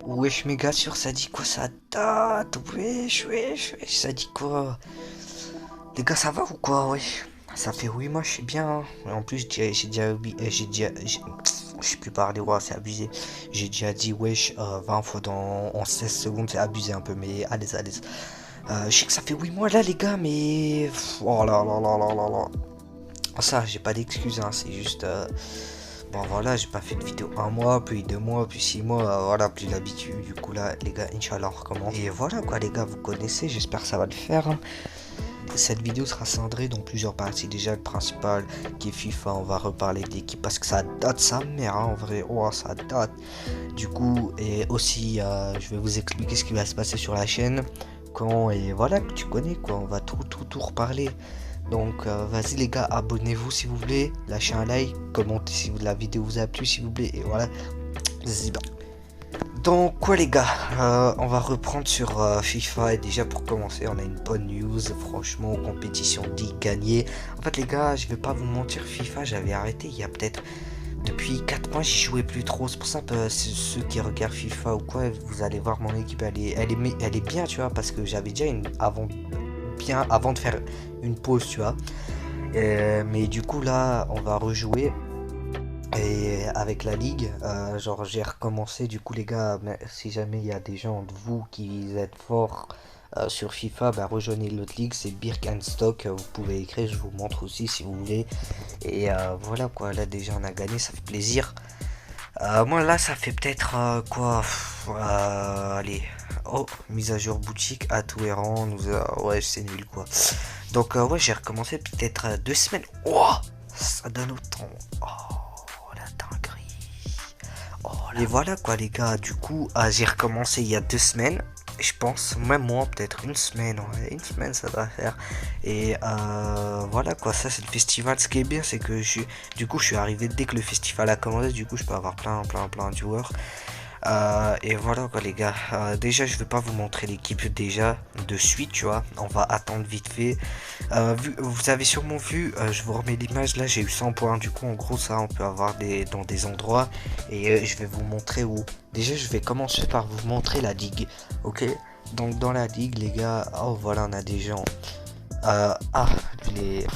Wesh méga sûr, ça dit quoi ça date? Wesh, ça dit quoi? Les gars, ça va ou quoi? Wesh. Ça fait 8 mois, je suis bien, hein. Et en plus, je sais plus parler, ouais, c'est abusé. J'ai déjà dit wesh 20 fois en 16 secondes, c'est abusé un peu, mais allez. Je sais que ça fait 8 mois là, les gars, mais. Oh là là là là là là. Ça, j'ai pas d'excuses, hein, c'est juste. Bon voilà, j'ai pas fait de vidéo un mois, puis 2 mois, puis 6 mois, voilà, plus l'habitude. Du coup là, les gars, Inch'Allah, on recommence. Et voilà quoi, les gars, vous connaissez, j'espère que ça va le faire, hein. Cette vidéo sera cendrée dans plusieurs parties. Déjà, le principal qui est FIFA, on va reparler d'équipe parce que ça date sa mère, hein, en vrai. Oh, ça date. Du coup, et aussi, je vais vous expliquer ce qui va se passer sur la chaîne. Quand, et voilà, tu connais quoi, on va tout reparler. Donc vas-y les gars, abonnez-vous si vous voulez, lâchez un like, commentez si la vidéo vous a plu s'il vous plaît, et voilà. Donc quoi les gars, on va reprendre sur FIFA et déjà pour commencer on a une bonne news, franchement compétition 10 gagnée. En fait les gars, je vais pas vous mentir, FIFA j'avais arrêté il y a peut-être depuis 4 mois, j'y jouais plus trop. C'est pour ça que ceux qui regardent FIFA ou quoi, vous allez voir mon équipe, elle est bien, tu vois, parce que j'avais déjà une avant de faire une pause, tu vois. Mais du coup là, on va rejouer. Et avec la ligue, genre j'ai recommencé. Du coup les gars, si jamais il y a des gens de vous qui êtes forts sur FIFA, bah rejoignez l'autre ligue, c'est Birkenstock. Vous pouvez écrire, je vous montre aussi si vous voulez. Et voilà quoi, là déjà on a gagné, ça fait plaisir. Moi là ça fait peut-être quoi allez. Oh, mise à jour boutique, à tout errant, ouais c'est nul quoi. Donc ouais j'ai recommencé peut-être 2 semaines. Oh, ça donne autant. Oh la dinguerie. Oh là. Et voilà quoi les gars, du coup j'ai recommencé il y a 2 semaines. Je pense, même moi, peut-être une semaine, ouais, une semaine ça va faire. Et voilà quoi, ça c'est le festival. Ce qui est bien, c'est que du coup, je suis arrivé dès que le festival a commencé. Du coup, je peux avoir plein de joueurs. Et voilà quoi les gars, déjà je vais pas vous montrer l'équipe déjà de suite, tu vois, on va attendre vite fait. Vous avez sûrement vu, je vous remets l'image là, j'ai eu 100 points, du coup en gros ça on peut avoir dans des endroits. Et je vais vous montrer où. Déjà je vais commencer par vous montrer la ligue, ok. Donc dans la ligue les gars, oh voilà on a des gens. Ah, il est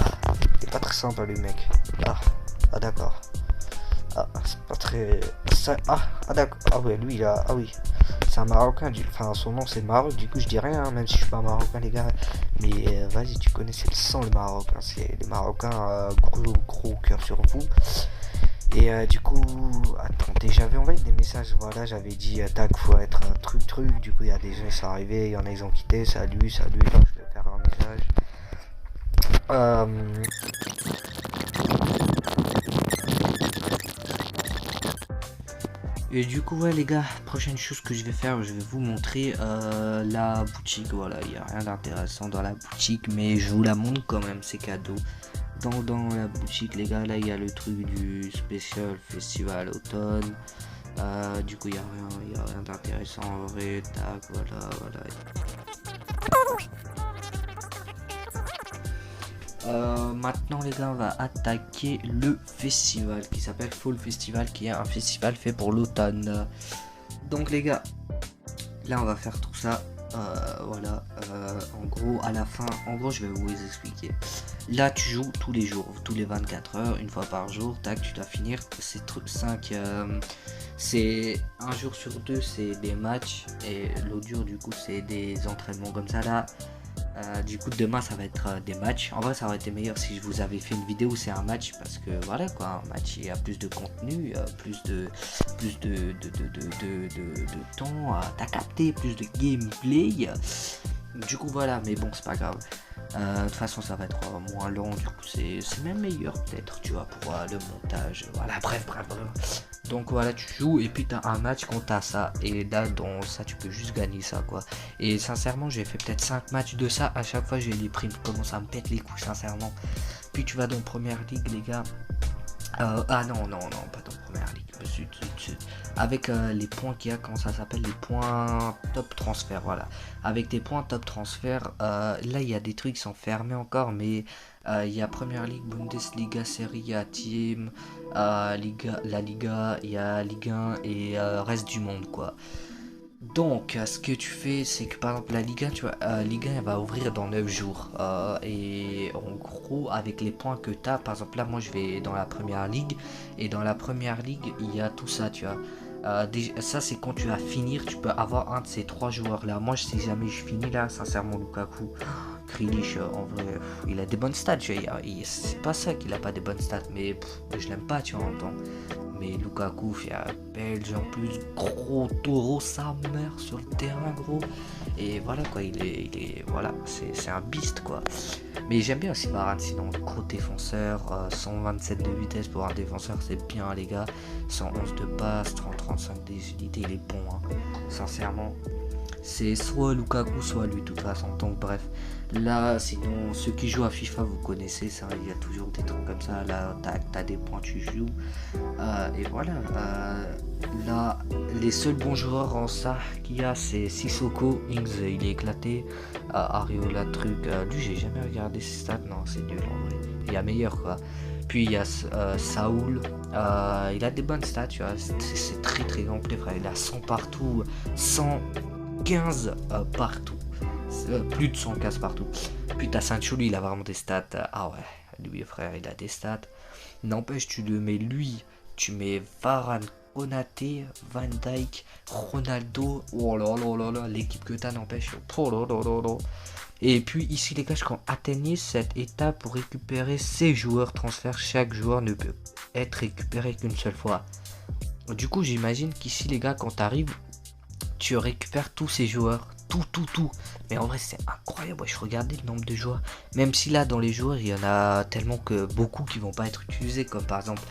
pas très sympa le mec. Ah d'accord. Ah, c'est pas très. Ah d'accord. Ah ouais, lui, là. Ah oui. C'est un Marocain. Enfin, son nom, c'est Maroc. Du coup, je dis rien, hein, même si je suis pas Marocain, les gars. Mais vas-y, tu connais, c'est le sang, le Maroc, hein. C'est les Marocains, gros cœur sur vous. Et du coup, attendez, j'avais envoyé des messages. Voilà, j'avais dit, tac, faut être un truc. Du coup, il y a des gens, ils sont arrivés. Il y en a, ils ont quitté. Salut. Donc, je vais faire un message. Euh, Et du coup ouais les gars, prochaine chose que je vais faire, je vais vous montrer la boutique. Voilà, il n'y a rien d'intéressant dans la boutique, mais je vous la montre quand même, c'est cadeau. Dans la boutique les gars, là il y a le truc du spécial festival automne. Du coup il n'y a rien d'intéressant en vrai. Tac, voilà. Maintenant les gars on va attaquer le festival qui s'appelle Fall Festival, qui est un festival fait pour l'automne. Donc les gars, là on va faire tout ça. Voilà, en gros à la fin, en gros je vais vous expliquer. Là tu joues tous les jours, tous les 24 heures, une fois par jour. Tac, tu dois finir ces 5, c'est un jour sur deux, c'est des matchs, et l'autre jour du coup c'est des entraînements comme ça. Là du coup demain ça va être des matchs. En vrai ça aurait été meilleur si je vous avais fait une vidéo où c'est un match, parce que voilà quoi, un match il y a plus de contenu, plus de temps à capter, plus de gameplay. Du coup voilà, mais bon c'est pas grave. De toute façon ça va être moins long, du coup c'est même meilleur peut-être, tu vois, pour le montage. Voilà, bref. Donc voilà, tu joues et puis t'as un match quand t'as ça. Et là dans ça tu peux juste gagner ça quoi. Et sincèrement j'ai fait peut-être 5 matchs de ça. À chaque fois j'ai les primes, comment ça me pète les couilles sincèrement. Puis tu vas dans première ligue les gars. Non, pas dans première ligue. Avec les points qu'il y a, comment ça s'appelle, les points top transfert, voilà. Avec tes points top transfert, là il y a des trucs qui sont fermés encore, mais il y a Première Ligue, Bundesliga, Serie A, Team, la Liga, il y a Ligue 1 et reste du monde quoi. Donc, ce que tu fais, c'est que par exemple, la Ligue 1, tu vois, Ligue 1, elle va ouvrir dans 9 jours. Et en gros, avec les points que tu as, par exemple, là, moi, je vais dans la première ligue. Et dans la première ligue, il y a tout ça, tu vois. Ça, c'est quand tu vas finir, tu peux avoir un de ces trois joueurs-là. Moi, si jamais je finis là, sincèrement, Lukaku, Grealish, en vrai, il a des bonnes stats. Tu vois, c'est pas ça qu'il a pas des bonnes stats, mais je l'aime pas, tu vois, en même temps. Mais Lukaku fait un belge en plus, gros taureau, sa mère sur le terrain, gros. Et voilà quoi, voilà, c'est un beast quoi. Mais j'aime bien aussi Varane, sinon gros défenseur, 127 de vitesse pour un défenseur, c'est bien les gars. 111 de passe, 35 d'agilité, il est bon, hein. Sincèrement. C'est soit Lukaku, soit lui, de toute façon. Donc, bref. Là, sinon, ceux qui jouent à FIFA, vous connaissez ça. Il y a toujours des trucs comme ça. Là, t'as des points, tu joues. Et voilà. Là, les seuls bons joueurs en ça qu'il y a, c'est Sissoko. Ings, il est éclaté. Areola, truc. Lui, j'ai jamais regardé ses stats. Non, c'est nul en vrai. Il y a meilleur, quoi. Puis il y a Saoul. Il a des bonnes stats, tu vois. C'est très très complet, frère. Il a 100 partout. 115 partout. Plus de 115 partout. Puis t'as Saint-Chouli, il a vraiment des stats. Ah ouais, lui frère, il a des stats. N'empêche, tu le mets lui, tu mets Varane, Konaté, Van Dijk, Ronaldo. Oh là là là là, l'équipe que t'as n'empêche. Oh là là là là. Et puis ici les gars, quand atteignez cette étape pour récupérer ces joueurs transferts, chaque joueur ne peut être récupéré qu'une seule fois. Du coup, j'imagine qu'ici les gars, quand t'arrives, tu récupères tous ces joueurs. Tout. Mais en vrai, c'est incroyable. Je regardais le nombre de joueurs. Même si là, dans les joueurs, il y en a tellement que beaucoup qui vont pas être utilisés. Comme par exemple,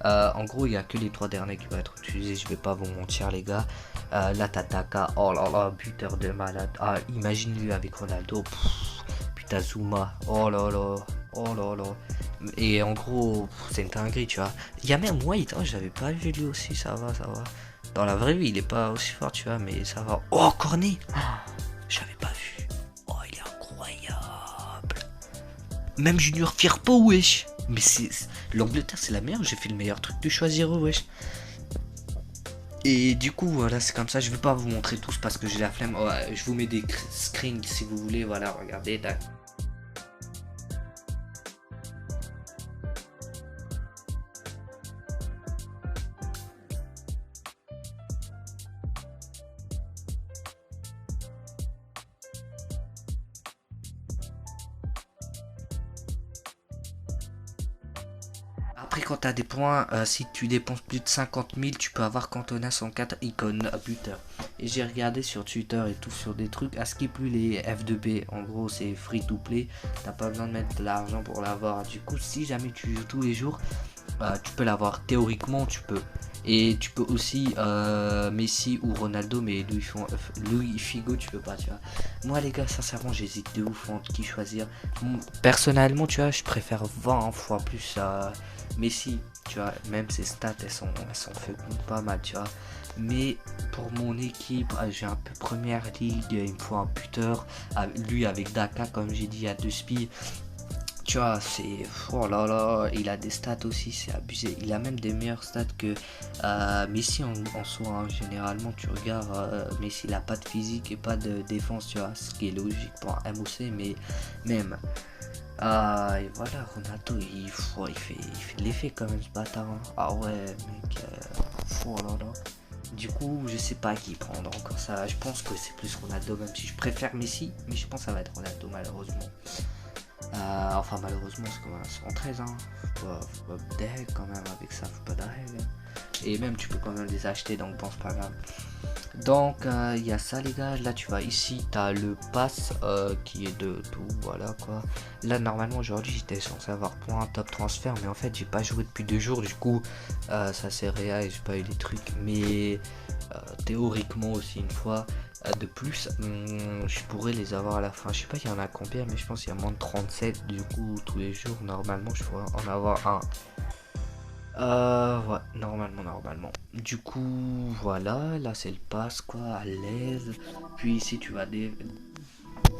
en gros, il n'y a que les trois derniers qui vont être utilisés. Je vais pas vous mentir, les gars. Là, t'as Taka. Oh là là, buteur de malade. Ah, imagine-lui avec Ronaldo. Puis t'as Zuma. Oh là là. Oh là là. Et en gros, c'est une dinguerie, tu vois. Il y a même White. Oh, j'avais pas vu lui aussi. Ça va. Dans la vraie vie, il est pas aussi fort, tu vois, mais ça va. Oh, Cornet! J'avais pas vu. Oh, il est incroyable. Même Junior Firpo, wesh. Mais l'Angleterre, c'est la meilleure. J'ai fait le meilleur truc de choisir eux, wesh. Et du coup, voilà, c'est comme ça. Je vais pas vous montrer tous parce que j'ai la flemme. Oh, je vous mets des screens si vous voulez. Voilà, regardez. Tac. Après, quand tu as des points, si tu dépenses plus de 50 000, tu peux avoir Cantona 104 icônes buteur. Et j'ai regardé sur Twitter et tout sur des trucs à skip plus les F2B. En gros, c'est free to play. T'as pas besoin de mettre de l'argent pour l'avoir. Du coup, si jamais tu joues tous les jours, tu peux l'avoir. Théoriquement, tu peux. Et tu peux aussi Messi ou Ronaldo, mais Louis Figo, tu peux pas, tu vois. Moi, les gars, sincèrement, j'hésite de ouf entre qui choisir. Personnellement, tu vois, je préfère 20 fois plus Messi, tu vois. Même ses stats, elles sont fucking pas mal, tu vois. Mais pour mon équipe, j'ai un peu première ligue, il me faut un buteur. Lui, avec Daka, comme j'ai dit, il y a deux spies. Tu vois, c'est... Oh là là, il a des stats aussi, c'est abusé. Il a même des meilleures stats que Messi en soi, hein. Généralement, tu regardes, Messi, il a pas de physique et pas de défense, tu vois. Ce qui est logique pour un MOC, mais même... et voilà, Ronaldo, il fait de l'effet quand même, ce bâtard, hein. Ah ouais, mec, oh là là. Du coup, je sais pas qui prendre encore ça. Je pense que c'est plus Ronaldo, même si je préfère Messi, mais je pense que ça va être Ronaldo, malheureusement. Enfin, malheureusement, c'est comme un 113, hein. Faut pas d'aigle quand même avec ça, faut pas d'aigle. Et même, tu peux quand même les acheter, donc bon, c'est pas grave. Donc, il y a ça, les gars. Là, tu vas ici, t'as le pass qui est de tout, voilà quoi. Là, normalement, aujourd'hui, j'étais censé avoir point top transfert, mais en fait, j'ai pas joué depuis 2 jours, du coup, ça c'est réel et j'ai pas eu les trucs. Mais théoriquement, aussi, une fois. De plus, je pourrais les avoir à la fin. Je sais pas il y en a combien, mais je pense qu'il y a moins de 37. Du coup, tous les jours, normalement, je pourrais en avoir un. Ouais, normalement. Du coup, voilà, là c'est le pass, quoi, à l'aise. Puis ici, tu vas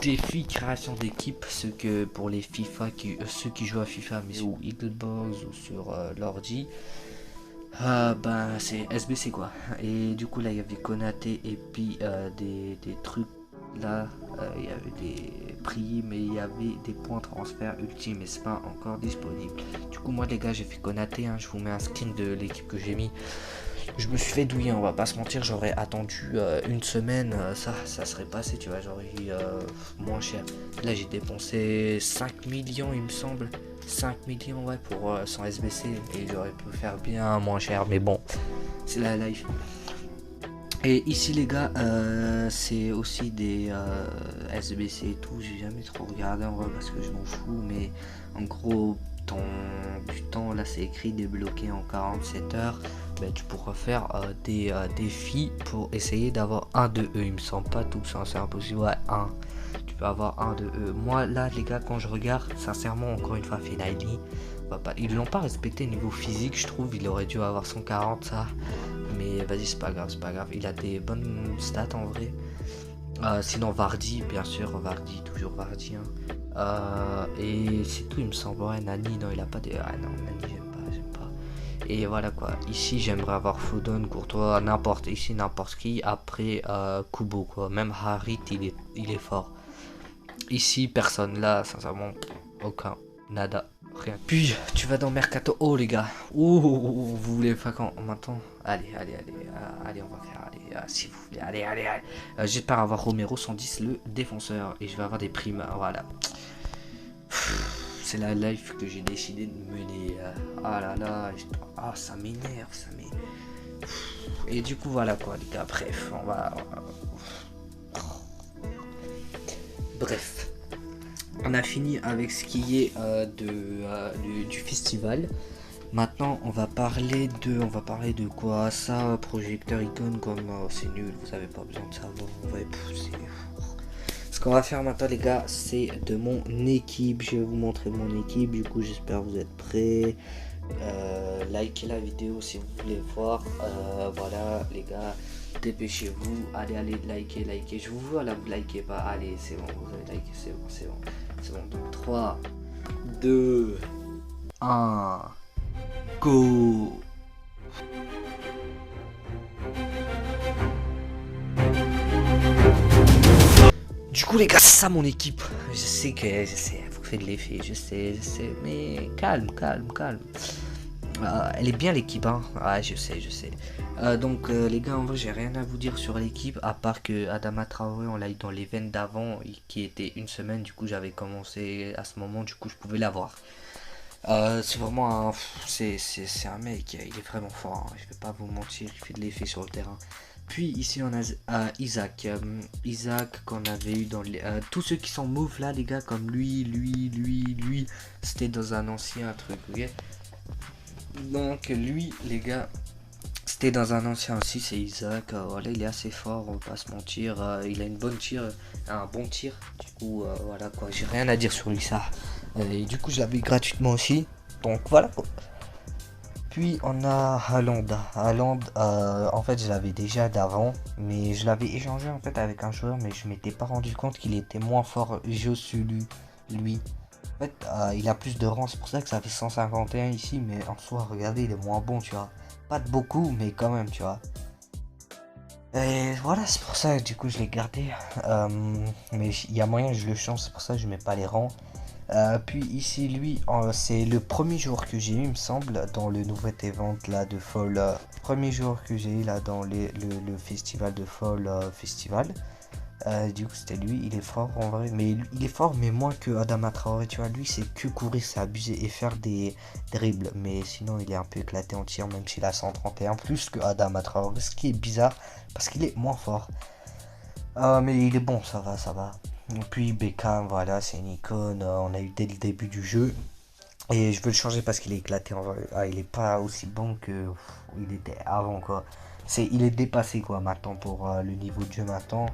défi création d'équipe, ce que pour les FIFA, ceux qui jouent à FIFA, mais ou Xbox ou sur l'ordi. Ben c'est SBC quoi. Et du coup là il y avait Konaté et puis des trucs là, il y avait des prix mais il y avait des points transfert ultime mais c'est pas encore disponible. Du coup moi les gars j'ai fait Konaté, hein, je vous mets un skin de l'équipe que j'ai mis. Je me suis fait douiller, on va pas se mentir, j'aurais attendu une semaine, ça serait passé, tu vois, j'aurais eu moins cher. Là j'ai dépensé 5 millions il me semble, 5 millions ouais pour 100 SBC et j'aurais pu faire bien moins cher, mais bon, c'est la life. Et ici les gars, c'est aussi des SBC et tout, j'ai jamais trop regardé en vrai parce que je m'en fous, mais en gros ton du temps là c'est écrit débloqué en 47 heures. Ben, tu pourras faire des défis pour essayer d'avoir un de eux, il me semble pas tous, hein, c'est impossible, ouais, un. Tu peux avoir un de eux. Moi là les gars quand je regarde, sincèrement encore une fois Finali, ils l'ont pas respecté niveau physique je trouve, il aurait dû avoir 140 ça. Mais vas-y c'est pas grave, il a des bonnes stats en vrai. Sinon Vardy, bien sûr, Vardy, toujours Vardy, hein. Et c'est tout il me semble, ouais, Nani, non il a pas de... Ah non, Nani j'aime pas. Et voilà quoi, ici j'aimerais avoir Foden, Courtois, n'importe, ici n'importe qui, après Kubo quoi, même Harit il est fort. Ici personne, là sincèrement, aucun, nada. Rien. Puis tu vas dans Mercato. Oh les gars. Oh, vous voulez faire quand maintenant? Allez, allez, on va faire. Allez, si vous voulez. Allez. J'espère avoir Romero 110 le défenseur. Et je vais avoir des primes. Voilà. C'est la life que j'ai décidé de mener. Ah là là. Ah ça m'énerve. Et du coup voilà quoi les gars. Bref, on va... Bref. On a fini avec ce qui est du festival. Maintenant on va parler de quoi? Ça, projecteur icône comme c'est nul, vous avez pas besoin de savoir. Ouais, ce qu'on va faire maintenant les gars, c'est de mon équipe. Je vais vous montrer mon équipe. Du coup j'espère que vous êtes prêts. Likez la vidéo si vous voulez voir. Voilà les gars, dépêchez-vous, allez likez, je vous vois là, vous likez pas, allez c'est bon, vous avez liké, c'est bon, donc 3 2 1 go. Du coup les gars, c'est ça mon équipe. Je sais, vous faites de l'effet, je sais, mais calme. Elle est bien l'équipe, hein. Ouais, je sais. Donc les gars, en vrai, j'ai rien à vous dire sur l'équipe, à part que Adama Traoré, on l'a eu dans l'event d'avant, qui était une semaine. Du coup, j'avais commencé à ce moment, du coup, je pouvais l'avoir. C'est vraiment un... C'est un mec, il est vraiment fort, hein. Je vais pas vous mentir, il fait de l'effet sur le terrain. Puis ici on a Isaac. Isaac qu'on avait eu dans les... tous ceux qui sont mauves là les gars, comme lui, c'était dans un ancien truc, ok. Donc lui les gars, c'était dans un ancien aussi, c'est Isaac. Voilà, il est assez fort, on va pas se mentir. Il a une bonne tir, un bon tir. Du coup voilà quoi, j'ai rien à dire sur lui ça. Et du coup je l'avais gratuitement aussi. Donc voilà quoi. Puis on a Haaland. En fait je l'avais déjà d'avant, mais je l'avais échangé en fait avec un joueur, mais je m'étais pas rendu compte qu'il était moins fort lui. En fait il a plus de rang, c'est pour ça que ça fait 151 ici, mais en soi regardez il est moins bon, tu vois. Pas de beaucoup mais quand même, tu vois. Et voilà, c'est pour ça du coup je l'ai gardé. Mais il y a moyen que je le change, c'est pour ça que je mets pas les rangs. Puis ici lui c'est le premier jour que j'ai eu il me semble dans le nouvel event là de Fall, premier jour que j'ai eu là dans le festival de Fall festival. Du coup c'était lui, il est fort en vrai, mais il est fort mais moins que Adama Traoré, tu vois. Lui c'est que courir, c'est abusé et faire des dribbles, mais sinon il est un peu éclaté en tir, même s'il a 131 plus que Adama Traoré, ce qui est bizarre parce qu'il est moins fort. Mais il est bon, ça va. Et puis Beckham, voilà, c'est une icône, on a eu dès le début du jeu. Et je veux le changer parce qu'il est éclaté en vrai. Il est pas aussi bon que il était avant quoi. Il est dépassé quoi maintenant pour le niveau de jeu maintenant.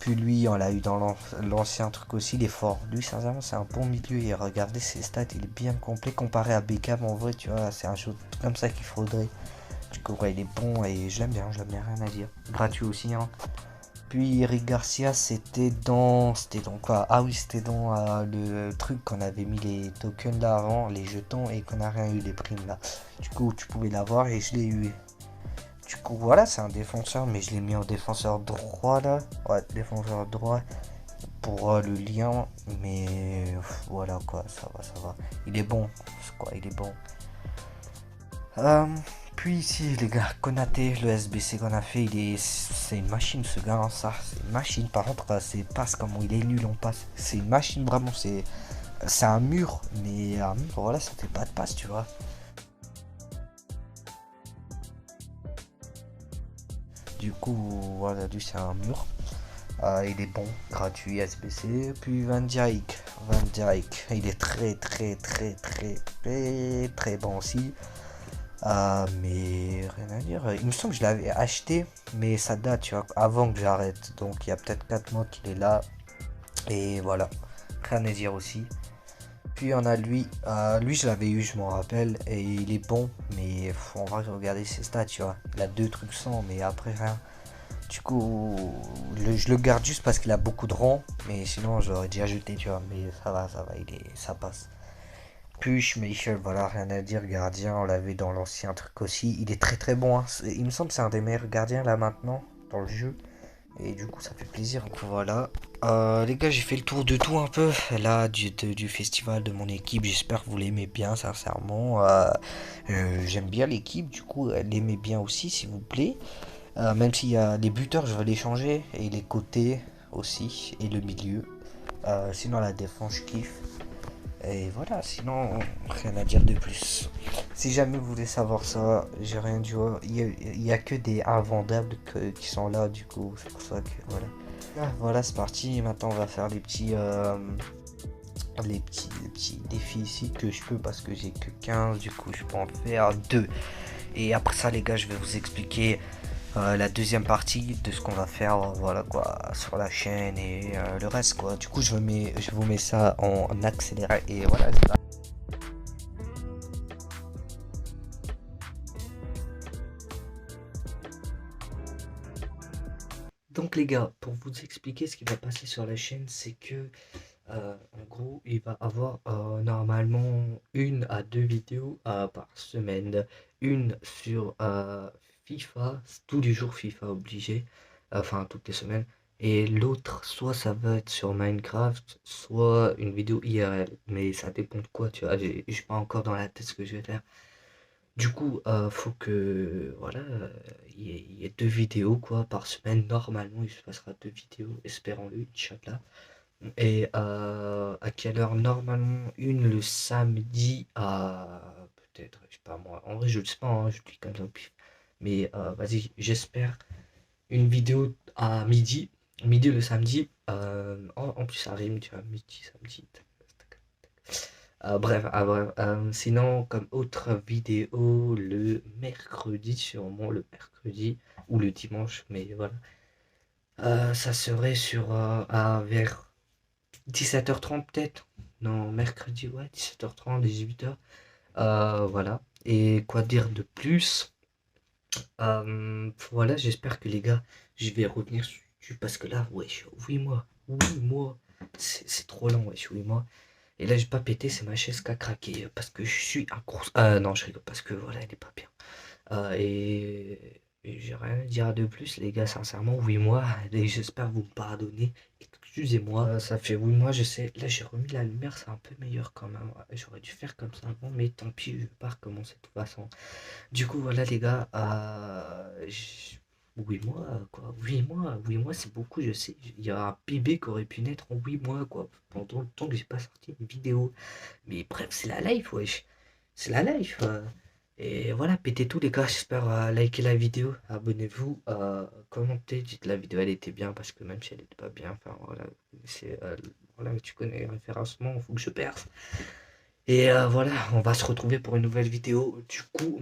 Puis lui, on l'a eu dans l'ancien truc aussi, il est fort. Lui, sincèrement, c'est un bon milieu. Et regardez ses stats, il est bien complet comparé à Beckham. En vrai, tu vois, c'est un jeu comme ça qu'il faudrait. Du coup, ouais, il est bon et je l'aime bien, rien à dire. Gratuit aussi, hein. Puis Eric Garcia, c'était dans quoi? Ah oui, c'était dans le truc qu'on avait mis les tokens là avant, les jetons, et qu'on n'a rien eu les primes là. Du coup, tu pouvais l'avoir et je l'ai eu. Du coup, voilà, c'est un défenseur, mais je l'ai mis en défenseur droit là. Ouais, défenseur droit pour le lien. Mais voilà quoi, ça va, ça va. Il est bon, quoi, il est bon. Euh, Puis ici, les gars, Konaté, le SBC qu'on a fait, c'est une machine ce gars, hein, ça. C'est une machine. Par contre, c'est passe, comment il est nul en passe. C'est une machine vraiment, c'est un mur. Mais un mur, voilà, ça fait pas de passe, tu vois. Du coup, voilà, lui, c'est un mur. Il est bon, gratuit, SBC. Puis Van Dijk. Van Dijk, il est très, très, très, très, très, très bon aussi. Mais rien à dire. Il me semble que je l'avais acheté, mais ça date, tu vois, avant que j'arrête. Donc il y a peut-être 4 mois qu'il est là. Et voilà, rien à dire aussi. Puis on a lui. Lui, je l'avais eu, je m'en rappelle. Et il est bon, mais on va regarder ses stats, tu vois. Il a 2 trucs sans, mais après rien. Du coup, je le garde juste parce qu'il a beaucoup de rangs. Mais sinon, je l'aurais déjà jeté, tu vois. Mais ça va, ça passe. Puis Schmeichel, voilà, rien à dire, gardien, on l'avait dans l'ancien truc aussi. Il est très très bon, hein. Il me semble que c'est un des meilleurs gardiens là maintenant, dans le jeu. Et du coup, ça fait plaisir. Donc voilà. Les gars, j'ai fait le tour de tout un peu. Là, du festival de mon équipe. J'espère que vous l'aimez bien, sincèrement. J'aime bien l'équipe, du coup, l'aimez bien aussi, s'il vous plaît. Même s'il y a les buteurs, je vais les changer. Et les côtés aussi. Et le milieu. Sinon, la défense, je kiffe. Et voilà, sinon, rien à dire de plus. Si jamais vous voulez savoir ça, j'ai rien dit. Il y a que des invendables qui sont là, du coup, c'est pour ça que voilà. Ah, voilà, c'est parti. Maintenant, on va faire les petits défis ici que je peux parce que j'ai que 15. Du coup, je peux en faire 2. Et après ça, les gars, je vais vous expliquer la deuxième partie de ce qu'on va faire, voilà quoi, sur la chaîne et le reste quoi. Du coup, je vous mets ça en accéléré et voilà. Donc les gars, pour vous expliquer ce qui va passer sur la chaîne, c'est que en gros, il va avoir normalement 1 à 2 vidéos par semaine. Une sur FIFA, tous les jours FIFA obligé, enfin toutes les semaines. Et l'autre, soit ça va être sur Minecraft, soit une vidéo IRL. Mais ça dépend de quoi, tu vois. J'ai pas encore dans la tête ce que je vais faire. Du coup, faut que, voilà, il y ait 2 vidéos quoi par semaine. Normalement, il se passera 2 vidéos, espérons-le, Inch'Allah. Et à quelle heure? Normalement, une le samedi à peut-être, je sais pas moi. En vrai, je le sais pas, hein, je dis comme ça au pif. Mais vas-y, j'espère une vidéo à midi. Midi le samedi. En plus, ça rime, tu vois, midi, samedi. Bref, bref. Sinon, comme autre vidéo, le mercredi, sûrement le mercredi ou le dimanche, mais voilà. Ça serait vers 17h30 peut-être. Non, mercredi, ouais, 17h30, 18h. Voilà. Et quoi dire de plus? Voilà, j'espère que les gars, je vais revenir dessus parce que là, wesh, 8 mois. 8 mois. C'est trop long, wesh, 8 mois. Et là, j'ai pas pété, c'est ma chaise qui a craqué parce que je suis un gros. Non, je rigole parce que voilà, elle est pas bien. Et j'ai rien à dire de plus, les gars, sincèrement, 8 mois, et j'espère vous me pardonner. Excusez-moi, ça fait 8 mois, je sais. Là, j'ai remis la lumière, c'est un peu meilleur quand même. Ouais, j'aurais dû faire comme ça avant, mais tant pis, je vais pas recommencer de toute façon. Du coup, voilà, les gars, 8 mois, quoi. 8 mois, c'est beaucoup, je sais. Il y a un bébé qui aurait pu naître en 8 mois, quoi, pendant le temps que j'ai pas sorti une vidéo. Mais bref, c'est la life, wesh. C'est la life. Et voilà, pétez tout les gars, j'espère liker la vidéo, abonnez-vous, commentez, dites la vidéo elle était bien parce que même si elle était pas bien, enfin voilà, voilà, tu connais le référencement, faut que je perce. Et voilà, on va se retrouver pour une nouvelle vidéo, du coup,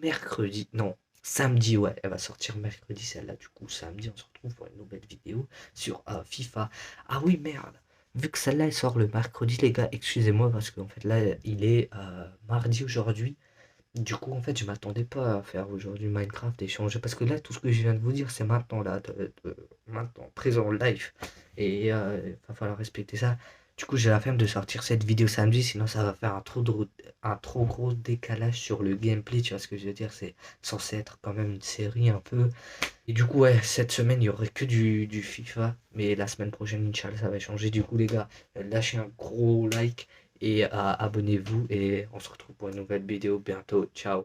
mercredi, non, samedi, ouais, elle va sortir mercredi celle-là, du coup, samedi, on se retrouve pour une nouvelle vidéo sur FIFA. Ah oui, merde, vu que celle-là, elle sort le mercredi, les gars, excusez-moi, parce qu'en fait, là, il est mardi aujourd'hui. Du coup, en fait, je m'attendais pas à faire aujourd'hui Minecraft et changer. Parce que là, tout ce que je viens de vous dire, c'est maintenant, là. maintenant, présent live. Et va falloir respecter ça. Du coup, j'ai la flemme de sortir cette vidéo samedi, sinon ça va faire un trop gros décalage sur le gameplay, tu vois ce que je veux dire, c'est censé être quand même une série un peu. Et du coup, ouais, cette semaine, il y aurait que du FIFA, mais la semaine prochaine, Inch'Allah, ça va changer. Du coup, les gars, lâchez un gros like et abonnez-vous, et on se retrouve pour une nouvelle vidéo bientôt. Ciao.